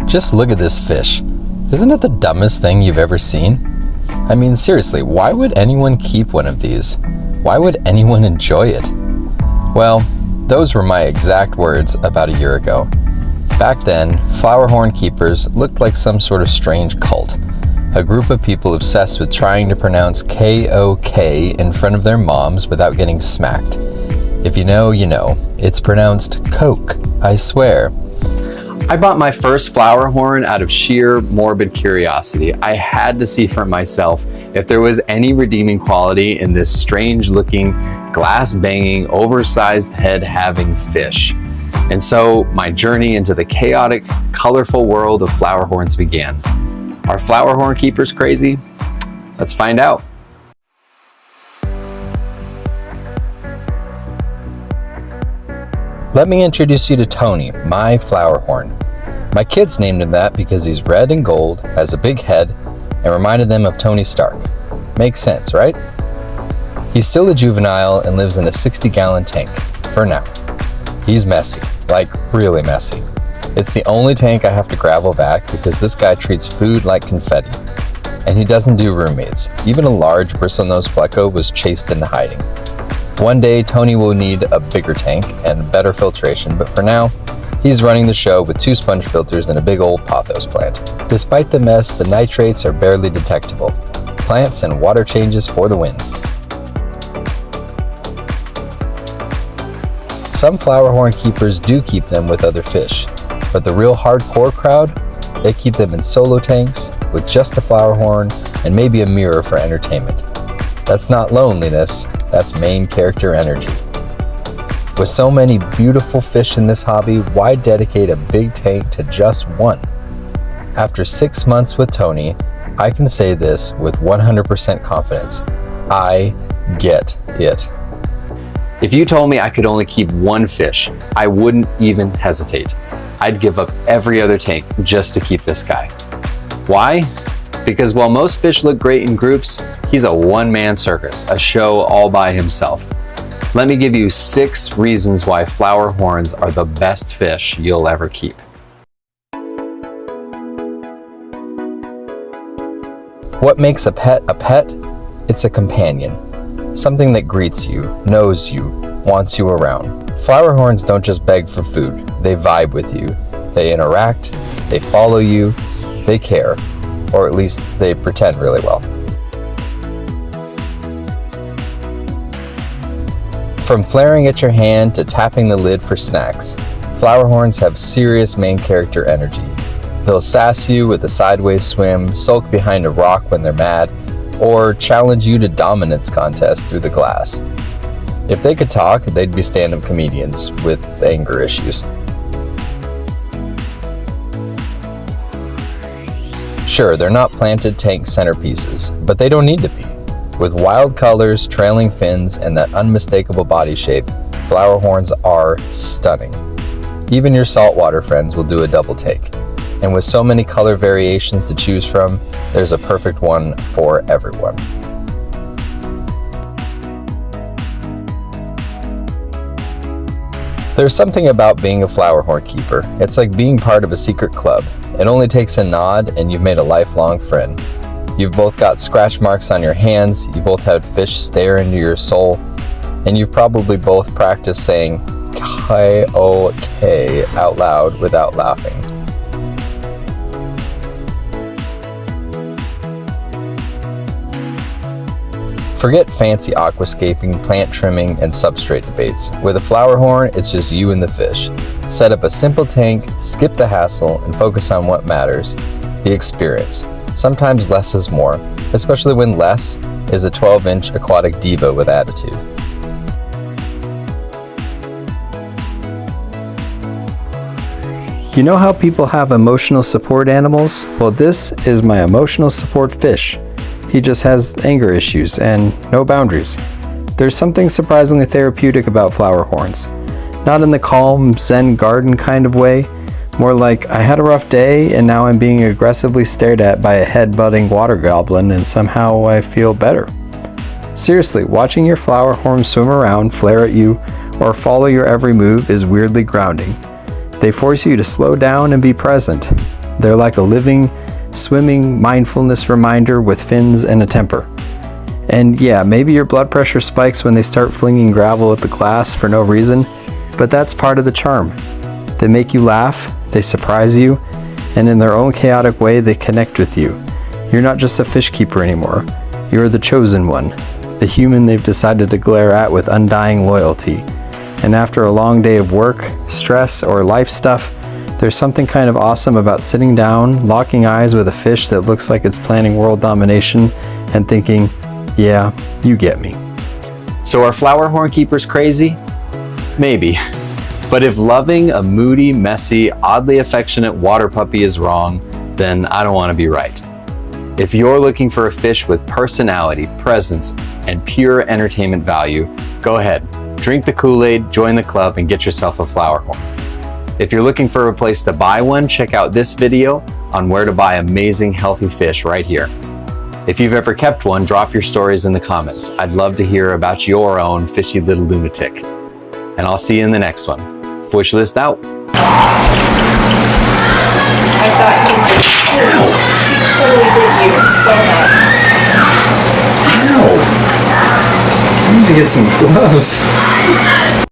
Just look at this fish. Isn't it the dumbest thing you've ever seen? I mean, seriously, why would anyone keep one of these? Why would anyone enjoy it? Well, those were my exact words about a year ago. Back then, Flowerhorn keepers looked like some sort of strange cult. A group of people obsessed with trying to pronounce K-O-K in front of their moms without getting smacked. If you know, you know. It's pronounced Coke, I swear. I bought my first Flowerhorn out of sheer morbid curiosity. I had to see for myself if there was any redeeming quality in this strange-looking, glass-banging, oversized head-having fish. And so my journey into the chaotic, colorful world of Flowerhorns began. Are Flowerhorn keepers crazy? Let's find out. Let me introduce you to Tony, my Flowerhorn. My kids named him that because he's red and gold, has a big head, and reminded them of Tony Stark. Makes sense, right? He's still a juvenile and lives in a 60-gallon tank, for now. He's messy, like really messy. It's the only tank I have to gravel back because this guy treats food like confetti. And he doesn't do roommates. Even a large bristlenose pleco was chased into hiding. One day, Tony will need a bigger tank and better filtration, but for now, he's running the show with 2 sponge filters and a big old pothos plant. Despite the mess, the nitrates are barely detectable. Plants and water changes for the win. Some Flowerhorn keepers do keep them with other fish, but the real hardcore crowd, they keep them in solo tanks with just the Flowerhorn and maybe a mirror for entertainment. That's not loneliness, that's main character energy. With so many beautiful fish in this hobby, why dedicate a big tank to just one? After 6 months with Tony, I can say this with 100% confidence. I get it. If you told me I could only keep one fish, I wouldn't even hesitate. I'd give up every other tank just to keep this guy. Why? Because while most fish look great in groups, he's a one-man circus, a show all by himself. Let me give you 6 reasons why Flowerhorns are the best fish you'll ever keep. What makes a pet a pet? It's a companion. Something that greets you, knows you, wants you around. Flowerhorns don't just beg for food, they vibe with you. They interact, they follow you, they care, or at least they pretend really well. From flaring at your hand to tapping the lid for snacks, Flowerhorns have serious main character energy. They'll sass you with a sideways swim, sulk behind a rock when they're mad, or challenge you to dominance contests through the glass. If they could talk, they'd be stand-up comedians with anger issues. Sure, they're not planted tank centerpieces, but they don't need to be. With wild colors, trailing fins, and that unmistakable body shape, Flowerhorns are stunning. Even your saltwater friends will do a double take. And with so many color variations to choose from, there's a perfect one for everyone. There's something about being a Flowerhorn keeper. It's like being part of a secret club. It only takes a nod and you've made a lifelong friend. You've both got scratch marks on your hands, you both had fish stare into your soul, and you've probably both practiced saying K-O-K out loud without laughing. Forget fancy aquascaping, plant trimming, and substrate debates. With a Flowerhorn, it's just you and the fish. Set up a simple tank, skip the hassle, and focus on what matters, the experience. Sometimes less is more, especially when less is a 12-inch aquatic diva with attitude. You know how people have emotional support animals? Well, this is my emotional support fish. He just has anger issues and no boundaries. There's something surprisingly therapeutic about Flowerhorns. Not in the calm, Zen garden kind of way, more like I had a rough day and now I'm being aggressively stared at by a head-butting water goblin and somehow I feel better. Seriously, watching your Flowerhorn swim around, flare at you, or follow your every move is weirdly grounding. They force you to slow down and be present. They're like a living, swimming mindfulness reminder with fins and a temper. And yeah, maybe your blood pressure spikes when they start flinging gravel at the glass for no reason, but that's part of the charm. They make you laugh, they surprise you, and in their own chaotic way, they connect with you. You're not just a fish keeper anymore. You're the chosen one, the human they've decided to glare at with undying loyalty. And after a long day of work, stress, or life stuff, there's something kind of awesome about sitting down, locking eyes with a fish that looks like it's planning world domination, and thinking, yeah, you get me. So are flowerhorn keepers crazy? Maybe. But if loving a moody, messy, oddly affectionate water puppy is wrong, then I don't want to be right. If you're looking for a fish with personality, presence, and pure entertainment value, go ahead, drink the Kool-Aid, join the club, and get yourself a flowerhorn. If you're looking for a place to buy one, check out this video on where to buy amazing, healthy fish right here. If you've ever kept one, drop your stories in the comments. I'd love to hear about your own fishy little lunatic. And I'll see you in the next one. Fish list out. I thought he totally did you so much. Ow! I need to get some gloves.